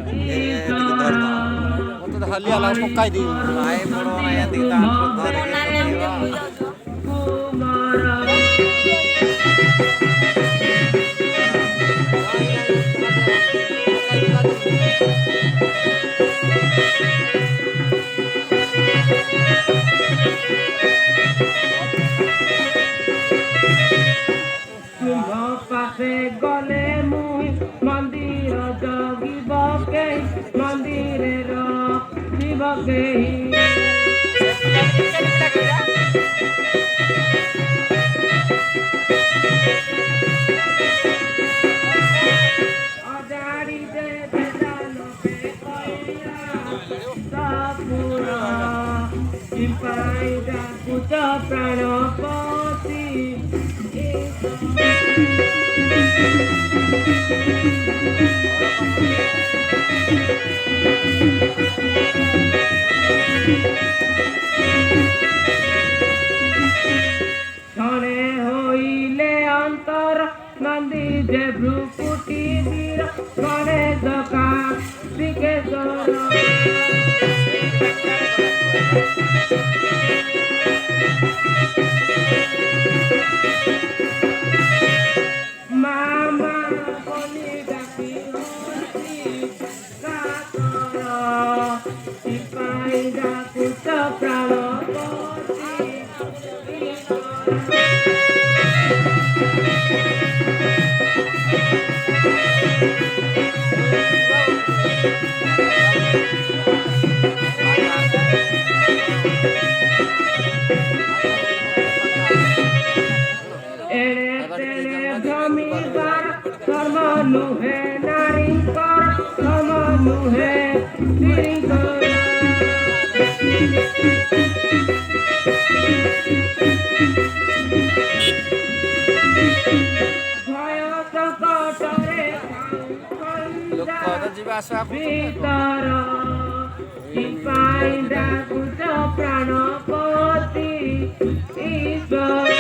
ଟିକେ ଧରିଥା ମତେ ହାଲିଆ ଲାଗ ପକାଇ ଦେଇ ଭାଇ ବଡ଼ ଭାଇ ଏତିକି ତାଙ୍କର ଧରିକି ପାଶେ ଗଲେ ମୁଇଁ ମନ୍ଦିର ଜଗିବ କେହି ମନ୍ଦିରରେ ରଖିବ କେହି ଅଜାଡ଼ି ଦେ ବେଦାନବେ କହିଲା ସପୁର ଚିପାଇ ଡାକୁଚ ପ୍ରାଣପତି କ୍ଷଣେ ହୋଇଲେ ଅନ୍ତର ନନ୍ଦୀ ଯେ ଭ୍ରୁକୁଟି ବୀର ଗଣେଶ କାର୍ତ୍ତିକେଶ୍ୱର ମାମା ବନି ଡାକି ସିପାଇ ଡାକୁଚ ପ୍ରାଣପତି ଏଣେ ତେଣେ ଭ୍ରମିବାର ଧର୍ମ ନୁହେଁ ନାରୀଙ୍କର ଧର୍ମ ନୁହେଁ ସ୍ତ୍ରୀଙ୍କର ଭୟ ସଙ୍କଟରେ ଯିବା ଆସିବା ଭିତର ସିପାଇ ଡାକୁଚ ପ୍ରାଣପତି ଈଶ୍ୱର